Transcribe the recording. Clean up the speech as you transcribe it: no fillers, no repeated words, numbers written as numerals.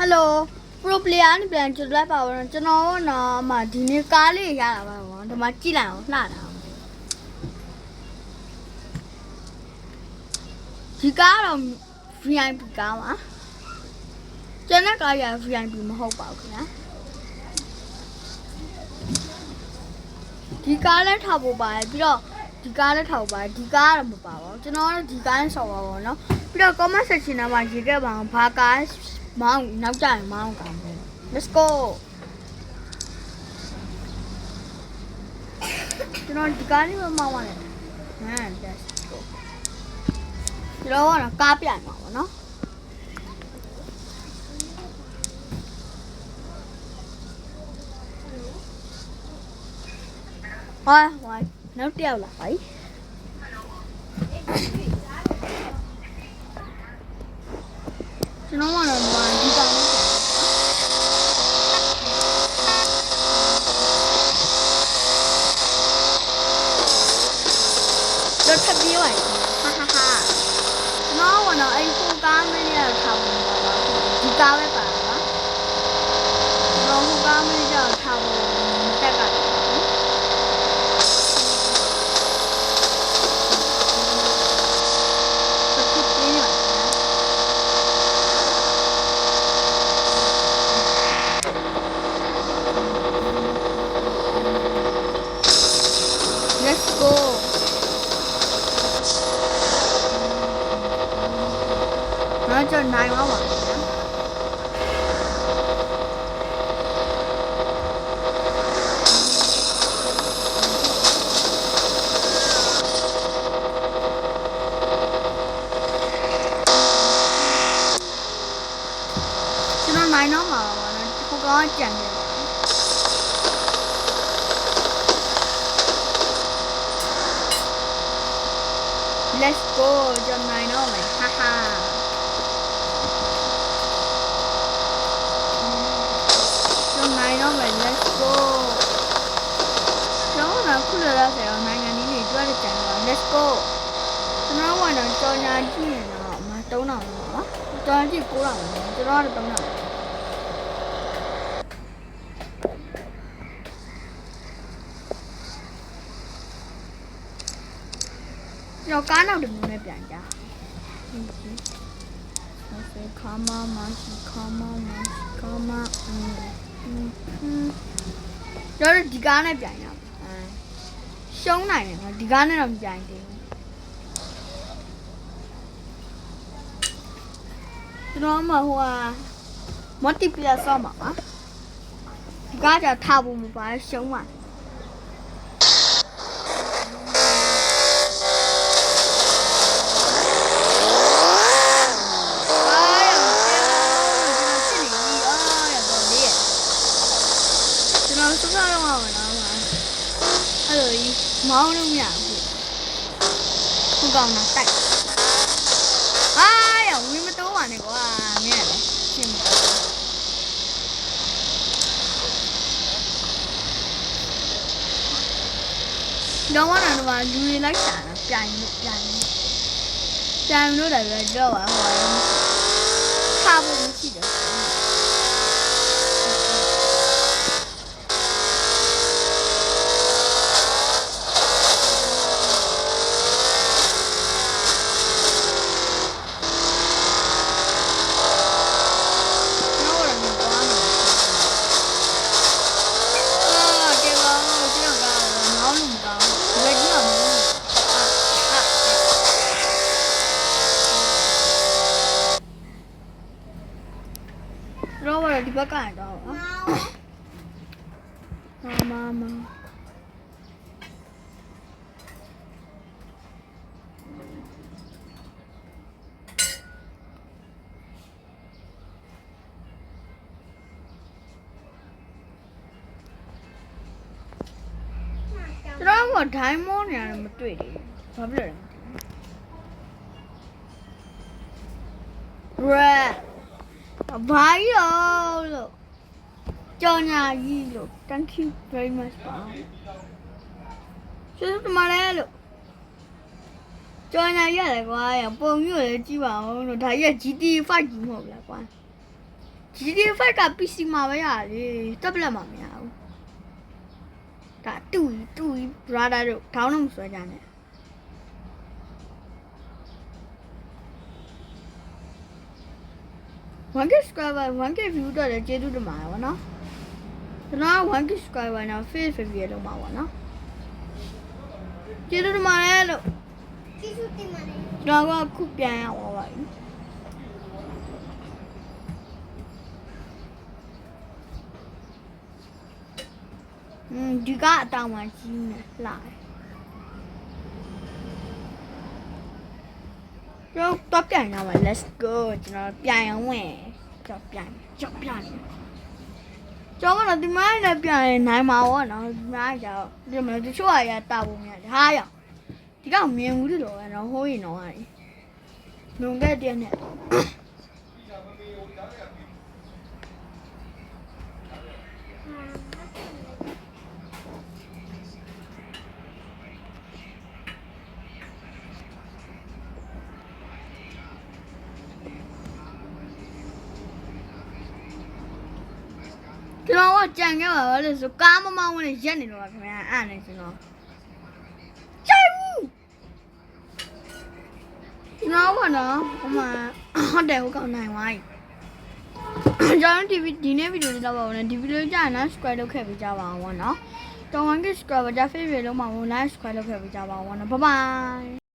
Hello, pro player นี่ပြန်ကြလိုက်ပါဦးကျွန်တော်နော်မဒီနေ့ကားလေးရတာပါဘောဒီမှာကြည့်လိုက်အောင်လှတာဒီကားတော့ VIP ကားပါကျွန်တော်ကားရ VIP မဟုတ်ပါဘူးခင်ဗျာဒီကားလည်းထောက်ဖို့ပါတယ်ပြီးတော့ဒီကားလည်းထောက်ပါတယ်ဒီကားတော့မပါပါဘူးကျွန်တော်ကဒီကားနဲ့ဆော်ပါဘောနော်ပြီးတော့ comment section ထဲမှာရေးခဲ့ပါအောင်ဘာကားမောင်းနောက်ကျရင်မောင်းကောင်းတယ် Let's go ကျွန်တော်ဒီကားလေးမမောင်းပါနဲ့ဟမ် Let's go ကျွန်တော်ကတော့ကားပြန်မှာပါနော်ဟိုနောက်တစ်ယောက်လာပါကျွန်တော်ကတော့ဒီကောင်လေးတော့ထပ်ပြေးပါဟာဟာဟာနော်ကတော့အဲ့ဖုန်းကားမင်းရထားဖို့ပါပါဒီကားပဲပါလားတော့ဖုန်းကားမင်းကြောက်ထားဖို့တက်ကတယ်Let's go 那就နိုင်ပါပါကျွန်တော်နိုင်တော့မှာပါနော်ဒီကောင်ကကြံတယ်Let's go ကျွန်တော်နိုင်တော့မယ်ဟာဟာကျွန်တော်နိုင်တော့မယ် Let's go ကျွန်တော်ကခုလိုလာဆိုတော့နိုင်ငံကြီးတွေကြွတဲ့ကြံတော့ Let's go ကျွန်တော်ကတော့ကြော်ညာကြည့်နေတော့မ3000တော့ပါကြော်ညာကြည့်9000တော့ကျွန်တော်ကတော့3000ကျွန်တော်ကားနောက်တစ်မျိုးနဲ့ပြန်ကြခါမမရှိကျွန်တော်ဒီကားနဲ့ပြန်ရအောင်ရှုံးနိုင်တယ်နော်ဒီကားနဲ့တော့မပြန်သေးဘူးကျွန်တော်မှဟိုဟာမတ်တီပလက်ဆော့မှာပါဒီကားကြထားဖို့မပါရှုံးပါမောင်းလို့မရဘူးခုကောင်တော့တိုက်အာရဝင်းမတိုးပါနဲ့ကွာမင်းလည်းရှင်းမတော့တော့လူတွေလိုက်ရှာတာပြိုင်လို့လည်းတော့ပါဟိုထားဖို့မရှိတယ်တော့ဒီဘက်ကတော့မကျွန်တော်ကဒိုင်းမောနေရတယ်မတွေ့သေးဘူးဘာဖြစ်လဲဘာရောလို့ကြော်ညာကြီးလို့ Thank you very much ပါကျေးဇူးတင်ပါတယ်လို့ကြော်ညာရတယ်ကွာပုံမျိုးလည်းကြည့်ပါဦးလို့ဒါကြီးက GT5 ကြီးမဟုတ်လားကွာ GTA5 က PC မှာပဲရလေတက်ဘလက်မှာမရဘူးဒါတူကြီး brother တို့ခေါင်းတော့မဆွဲကြနဲ့1K subscriber 1K view တော့လည်းကျေးဇူးတင်ပါတယ်ဗောနော်ကျွန်တော် 1K subscriber နဲ့ face review လုပ်မှာဗောနော်ကျေးဇူးတင်ပါတယ်လို့ကျေးဇူးတင်ပါတယ်ကျွန်တော်ကခုပြန်ရအောင်ပါပြီဒီကအတောင်မှကြီးနေလာကျွန်တော်ပြန်ရအောင် let's go ကျွန်တော်ပြန်ရအောင်ဝင်ကျွန်တော်ပြန်ကျွန်တော်ဒီမိုင်းနဲ့ပြန်ရင်နိုင်မှာဗောနော်ဒီမိုင်းကျတော့ဒီမှာတချို့အရာတာဖို့များတယ်ဟာရဒီကောင်မြင်ဘူးလို့တော့ဟိုးရင်တော့ဟာလုံခဲ့တဲ့နဲ့ကျွန်တော်ကကြံခဲ့ပါလို့ဆိုကားမမောင်းဝင်ရက်နေတော့ခင်ဗျာအဲ့နဲ့ကျွန်တော်ကြိုက်ဘူးကျွန်တော်ကနော်ဟိုမှာဟုတ်တယ်ဟိုကောင်နိုင်ဝိုင်းကျွန်တော်ဒီနေ့ဗီဒီယိုလေးတော့ပါဦးနော်ဒီဗီဒီယိုကြာနော် subscribe လုပ်ခဲ့ပေးကြပါအောင်ဗောနော်တော် 1K subscriber ဒါ favorite လုံးမှာ like subscribe လုပ်ခဲ့ပေးကြပါအောင်ဗောနော် bye bye